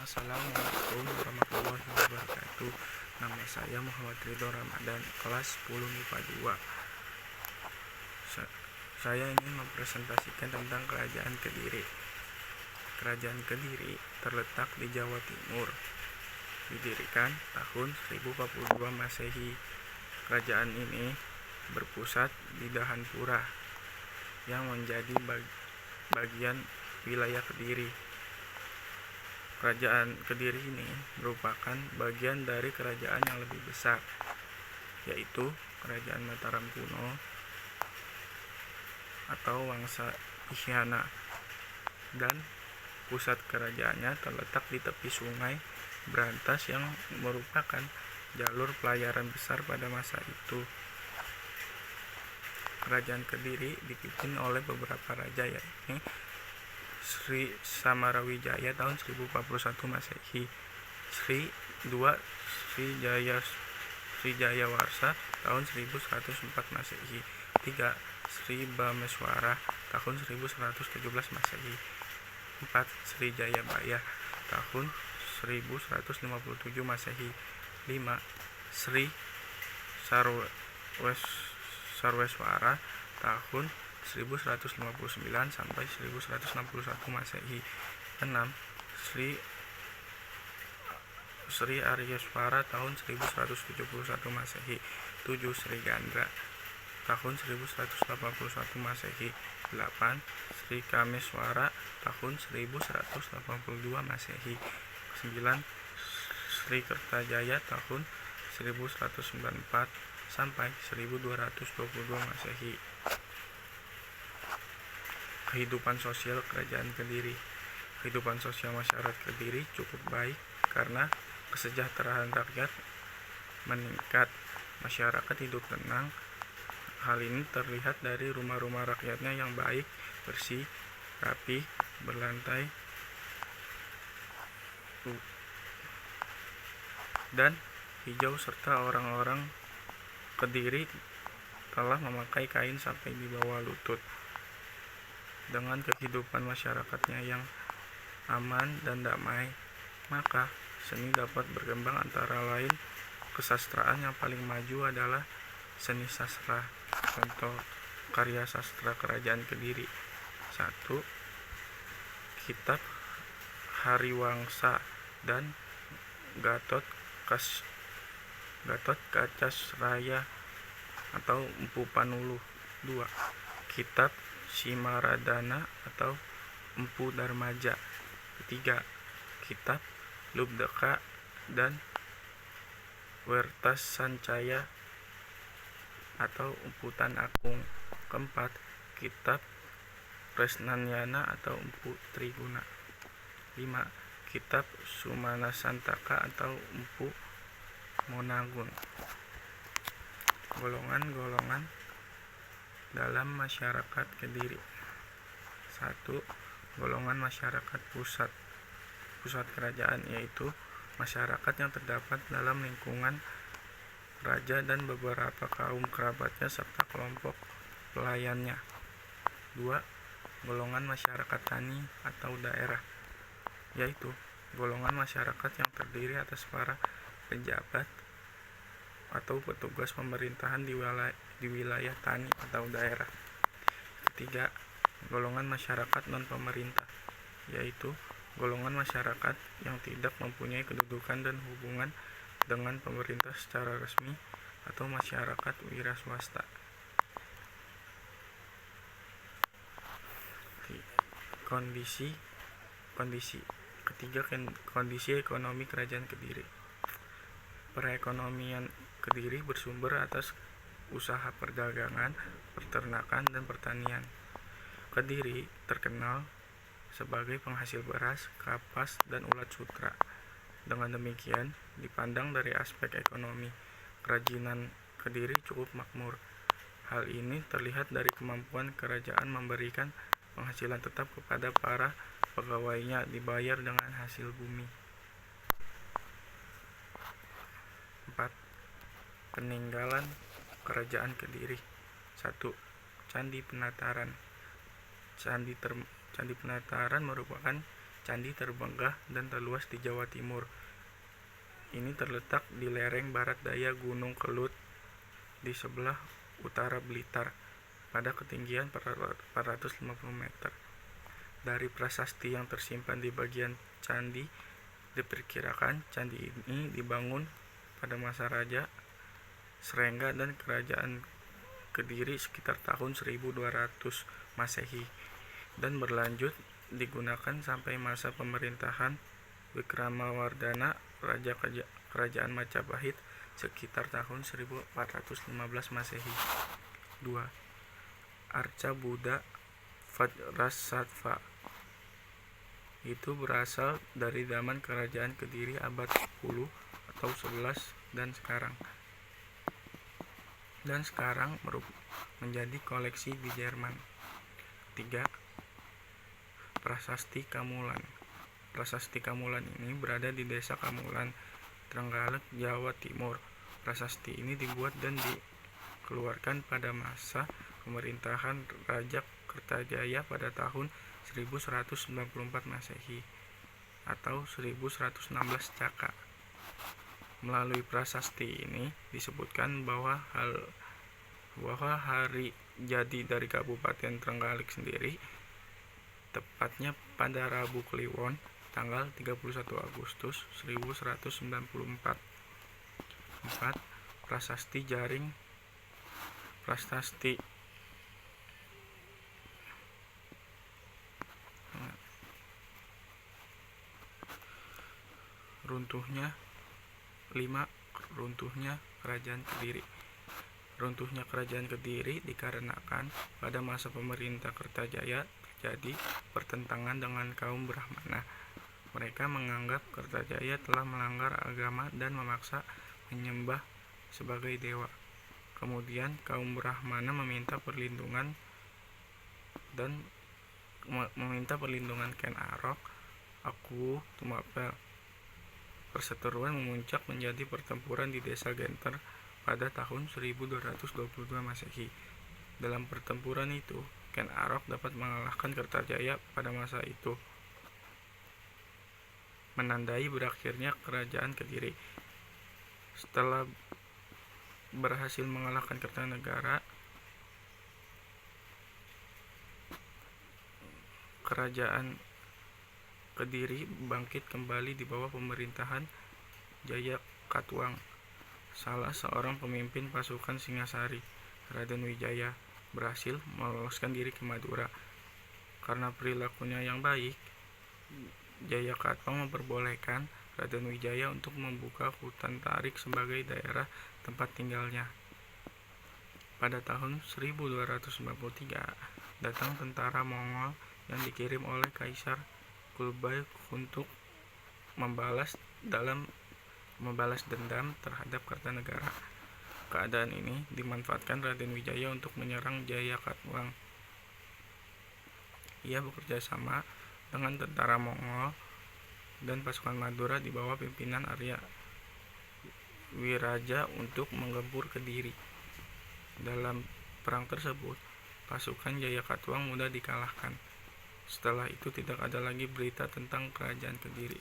Assalamualaikum warahmatullahi wabarakatuh. Nama saya Muhammad Ridho Ramadan, kelas 10 MIPA 2. Saya ingin mempresentasikan tentang Kerajaan Kediri. Kerajaan Kediri terletak di Jawa Timur. Didirikan tahun 1042 Masehi. Kerajaan ini berpusat di Dahanpura yang menjadi bagian wilayah Kediri. Kerajaan Kediri ini merupakan bagian dari kerajaan yang lebih besar, yaitu Kerajaan Mataram kuno atau Wangsa Isyana, dan pusat kerajaannya terletak di tepi sungai Brantas yang merupakan jalur pelayaran besar pada masa itu. Kerajaan Kediri dipimpin oleh beberapa raja, yakni Sri Samarawijaya tahun 1041 Masehi, Sri Jayawarsa tahun 1104 Masehi, 3. Sri Bameswara tahun 1117 Masehi, 4. Sri Jayabaya tahun 1157 Masehi, 5. Sri Sarweswara tahun 1159 sampai 1161 Masehi, 6. Sri Aryaswara tahun 1171 Masehi, 7. Sri Gandra tahun 1181 Masehi, 8. Sri Kameswara tahun 1182 Masehi, 9. Sri Kertajaya tahun 1194 sampai 1222 Masehi. Kehidupan sosial Kerajaan Kediri. Kehidupan sosial masyarakat Kediri cukup baik karena kesejahteraan rakyat meningkat. Masyarakat hidup tenang. Hal ini terlihat dari rumah-rumah rakyatnya yang baik, bersih, rapi, berlantai dan hijau, serta orang-orang Kediri telah memakai kain sampai di bawah lutut. Dengan kehidupan masyarakatnya yang aman dan damai, maka seni dapat berkembang. Antara lain, kesastraan yang paling maju adalah seni sastra. Contoh karya sastra Kerajaan Kediri: 1. Kitab Hariwangsa dan Gatot Kacasraya atau Empu Panuluh. 2. Kitab Simaradana atau Empu Darmaja. 3. Kitab Lubdeka dan Wertas Sancaya atau Empu Tan Akung. 4. Kitab Resnanyana atau Empu Triguna. 5. Kitab Sumana Santaka atau Empu Monagun. Golongan-golongan dalam masyarakat Kediri. 1. Golongan masyarakat pusat. Pusat kerajaan, yaitu masyarakat yang terdapat dalam lingkungan raja dan beberapa kaum kerabatnya serta kelompok pelayannya. 2. Golongan masyarakat tani atau daerah, yaitu golongan masyarakat yang terdiri atas para pejabat atau petugas pemerintahan di wilayah tani atau daerah. 3. Golongan masyarakat non-pemerintah, yaitu golongan masyarakat yang tidak mempunyai kedudukan dan hubungan dengan pemerintah secara resmi atau masyarakat wira swasta. Kondisi ketiga, kondisi ekonomi Kerajaan Kediri. Perekonomian Kediri bersumber atas usaha perdagangan, peternakan, dan pertanian. Kediri terkenal sebagai penghasil beras, kapas, dan ulat sutra. Dengan demikian, dipandang dari aspek ekonomi, kerajinan Kediri cukup makmur. Hal ini terlihat dari kemampuan kerajaan memberikan penghasilan tetap kepada para pegawainya dibayar dengan hasil bumi. 4. Peninggalan Kerajaan Kediri. 1. Candi Penataran. Candi Penataran merupakan candi terbegah dan terluas di Jawa Timur. Ini terletak di lereng barat daya Gunung Kelut di sebelah utara Blitar pada ketinggian 450 meter. Dari prasasti yang tersimpan di bagian candi, diperkirakan candi ini dibangun pada masa Raja Srengga dan Kerajaan Kediri sekitar tahun 1200 Masehi dan berlanjut digunakan sampai masa pemerintahan Wikramawardhana, Raja Kerajaan Majapahit sekitar tahun 1415 Masehi. 2. Arca Buddha Vajrasattva itu berasal dari zaman Kerajaan Kediri abad 10 atau 11 dan sekarang menjadi koleksi di Jerman. 3. Prasasti Kamulan. Prasasti Kamulan ini berada di Desa Kamulan, Trenggalek, Jawa Timur. Prasasti ini dibuat dan dikeluarkan pada masa pemerintahan Raja Kertajaya pada tahun 1194 Masehi atau 1116 Caka. Melalui prasasti ini disebutkan bahwa hari jadi dari Kabupaten Trenggalek sendiri tepatnya pada Rabu Kliwon tanggal 31 Agustus 1194. 4. Prasasti Jaring. Prasasti runtuhnya. 5. Runtuhnya Kerajaan Kediri. Runtuhnya Kerajaan Kediri dikarenakan pada masa pemerintah Kertajaya terjadi pertentangan dengan kaum Brahmana. Mereka menganggap Kertajaya telah melanggar agama dan memaksa menyembah sebagai dewa. Kemudian kaum Brahmana meminta perlindungan Ken Arok, Aku Tumapel. Perseteruan memuncak menjadi pertempuran di Desa Genter pada tahun 1222 Masehi. Dalam pertempuran itu, Ken Arok dapat mengalahkan Kertajaya pada masa itu, menandai berakhirnya Kerajaan Kediri. Setelah berhasil mengalahkan Kertanegara, Kerajaan Kediri bangkit kembali di bawah pemerintahan Jayakatwang, salah seorang pemimpin pasukan Singasari. Raden Wijaya berhasil meloloskan diri ke Madura. Karena perilakunya yang baik, Jayakatwang memperbolehkan Raden Wijaya untuk membuka hutan tarik sebagai daerah tempat tinggalnya. Pada tahun 1293, datang tentara Mongol yang dikirim oleh Kaisar Kublai untuk membalas dendam terhadap Kartanegara. Keadaan ini dimanfaatkan Raden Wijaya untuk menyerang Jayakatwang. Ia bekerja sama dengan tentara Mongol dan pasukan Madura di bawah pimpinan Arya Wiraja untuk menggempur Kediri. Dalam perang tersebut, pasukan Jayakatwang mudah dikalahkan. Setelah itu tidak ada lagi berita tentang Kerajaan Kediri.